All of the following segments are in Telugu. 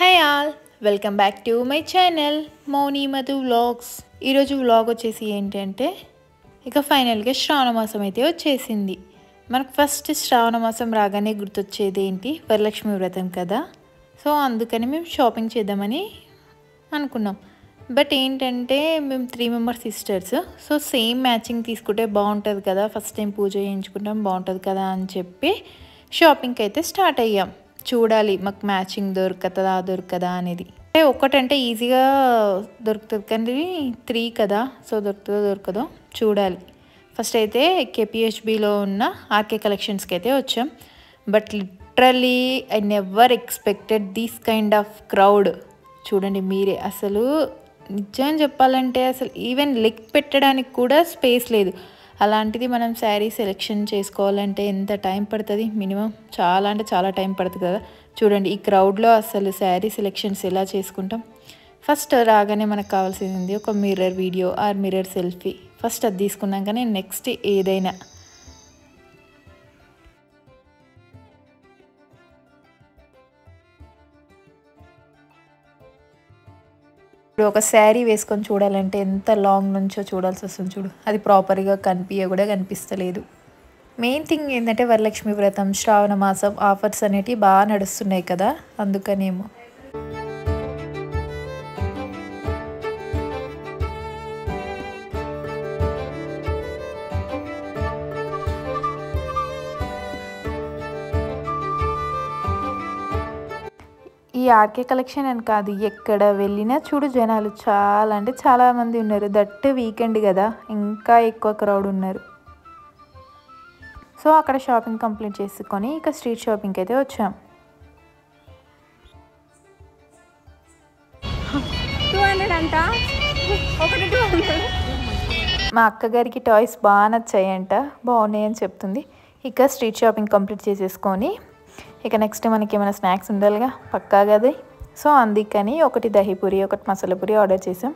Hi all, welcome back to my channel Mouni Madhu vlogs. ఈరోజు వ్లాగ్ వచ్చేసి ఏంటంటే ఇక ఫైనల్గా శ్రావణ మాసం అయితే వచ్చేసింది. మనకు ఫస్ట్ శ్రావణ మాసం రాగానే గుర్తొచ్చేది ఏంటి, వరలక్ష్మి వ్రతం కదా. సో అందుకని మేము షాపింగ్ చేద్దామని అనుకున్నాం. బట్ ఏంటంటే మేము 3 members sisters, so same matching తీసుకుంటే బాగుంటుంది కదా, ఫస్ట్ టైం పూజ చేయించుకుంటాం బాగుంటుంది కదా అని చెప్పి షాపింగ్కి అయితే స్టార్ట్ అయ్యాం. చూడాలి మాకు మ్యాచింగ్ దొరకదా అనేది. అంటే ఒకటంటే ఈజీగా దొరుకుతుంది కానీ 3 కదా, సో దొరకదో చూడాలి. ఫస్ట్ అయితే కేపీహెచ్బిలో ఉన్న ఆర్కే కలెక్షన్స్కి అయితే వచ్చాం. But literally I never expected this kind of crowd. చూడండి మీరే, అసలు నిజం చెప్పాలంటే అసలు ఈవెన్ లెగ్ పెట్టడానికి కూడా స్పేస్ లేదు. అలాంటిది మనం శారీ సెలెక్షన్ చేసుకోవాలంటే ఎంత టైం పడుతుంది, మినిమం చాలా అంటే చాలా టైం పడుతుంది కదా. చూడండి ఈ క్రౌడ్లో అసలు శారీ సెలెక్షన్స్ ఎలా చేసుకుంటాం. ఫస్ట్ రాగానే మనకు కావాల్సింది ఒక mirror video or mirror selfie. First అది తీసుకున్నాకనే నెక్స్ట్ ఏదైనా. ఇప్పుడు ఒక శారీ వేసుకొని చూడాలంటే ఎంత లాంగ్ నుంచో చూడాల్సి వస్తుంది. చూడు, అది ప్రాపర్గా కనిపిస్తలేదు. మెయిన్ థింగ్ ఏంటంటే వరలక్ష్మి వ్రతం, శ్రావణ మాసం ఆఫర్స్ అనేటివి బాగా నడుస్తున్నాయి కదా, అందుకనేమో. ఈ ఆర్కే కలెక్షన్ అని కాదు, ఎక్కడ వెళ్ళినా చూడు జనాలు చాలా అంటే చాలా మంది ఉన్నారు. దట్ వీకెండ్ కదా, ఇంకా ఎక్కువ క్రౌడ్ ఉన్నారు. సో అక్కడ షాపింగ్ కంప్లీట్ చేసుకొని ఇక స్ట్రీట్ షాపింగ్కి అయితే వచ్చాం. 200 అంట, ఒకటి 200. మా అక్కగారికి టాయ్స్ బాగా నచ్చాయంట, బాగున్నాయని చెప్తుంది. ఇక స్ట్రీట్ షాపింగ్ కంప్లీట్ చేసేసుకొని ఇక నెక్స్ట్ మనకి ఏమైనా స్నాక్స్ ఉండాలిగా పక్కా కదా. సో అందుకని ఒకటి దహీపూరి, ఒకటి మసాలా పూరి ఆర్డర్ చేసాం.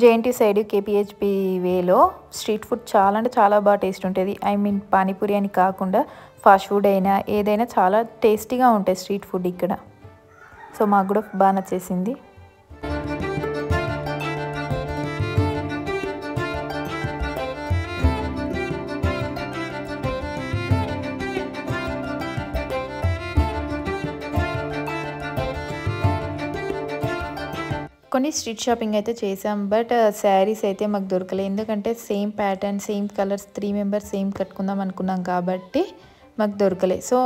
జేఎన్టీ సైడ్ కేపీహెచ్బి వేలో స్ట్రీట్ ఫుడ్ చాలా అంటే చాలా బాగా టేస్ట్ ఉంటుంది. ఐ మీన్ పానీపూరి అని కాకుండా ఫాస్ట్ ఫుడ్ అయినా ఏదైనా చాలా టేస్టీగా ఉంటాయి స్ట్రీట్ ఫుడ్ ఇక్కడ. సో మాకు కూడా బాగా నచ్చేసింది. కొన్ని స్ట్రీట్ షాపింగ్ అయితే చేసాం. బట్ శారీస్ అయితే మాకు దొరకలేదు. ఎందుకంటే same pattern, same colours, 3 members same కట్టుకుందాం అనుకున్నాం కాబట్టి మాకు దొరకలేదు. సో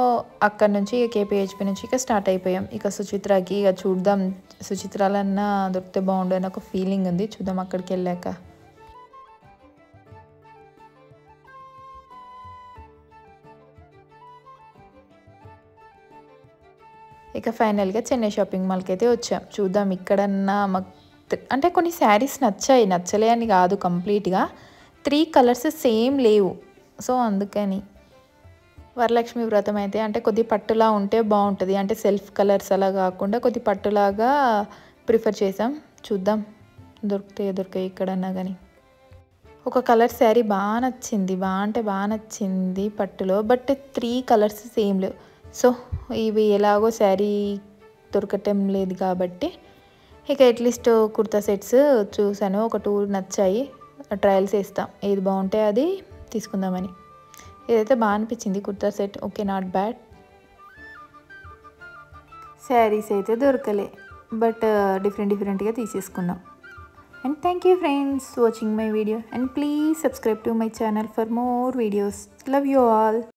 అక్కడ నుంచి ఇక కేపీహెచ్పి నుంచి ఇక స్టార్ట్ అయిపోయాం. ఇక సుచిత్రకి ఇక చూద్దాం, సుచిత్రాలన్నా దొరికితే బాగుండు అని ఒక ఫీలింగ్ ఉంది. చూద్దాం అక్కడికి వెళ్ళాక. ఇక ఫైనల్గా చెన్నై షాపింగ్ మాల్కి అయితే వచ్చాం. చూద్దాం ఇక్కడన్నా మాకు అంటే కొన్ని శారీస్ నచ్చలే అని కాదు, కంప్లీట్గా 3 కలర్స్ సేమ్ లేవు. సో అందుకని వరలక్ష్మి వ్రతం అయితే అంటే కొద్ది పట్టులా ఉంటే బాగుంటుంది. అంటే సెల్ఫ్ కలర్స్ అలా కాకుండా కొద్ది పట్టులాగా ప్రిఫర్ చేసాం. చూద్దాం దొరుకుతాయి ఇక్కడన్నా కానీ. ఒక కలర్ శారీ బాగా నచ్చింది పట్టులో. బట్ 3 కలర్స్ సేమ్ లేవు. సో ఇవి ఎలాగో శారీ దొరకటం లేదు కాబట్టి ఇక అట్లీస్ట్ కుర్తా సెట్స్ చూసాను, ఒక 2 నచ్చాయి. ట్రయల్స్ వేస్తాం, ఏది బాగుంటే అది తీసుకుందామని. ఇదైతే బాగా అనిపించింది kurta set, okay not bad. Saris అయితే దొరకలే, బట్ డిఫరెంట్గా తీసేసుకున్నాం. And thank you friends watching my video, and please subscribe to my channel for more videos. Love you all.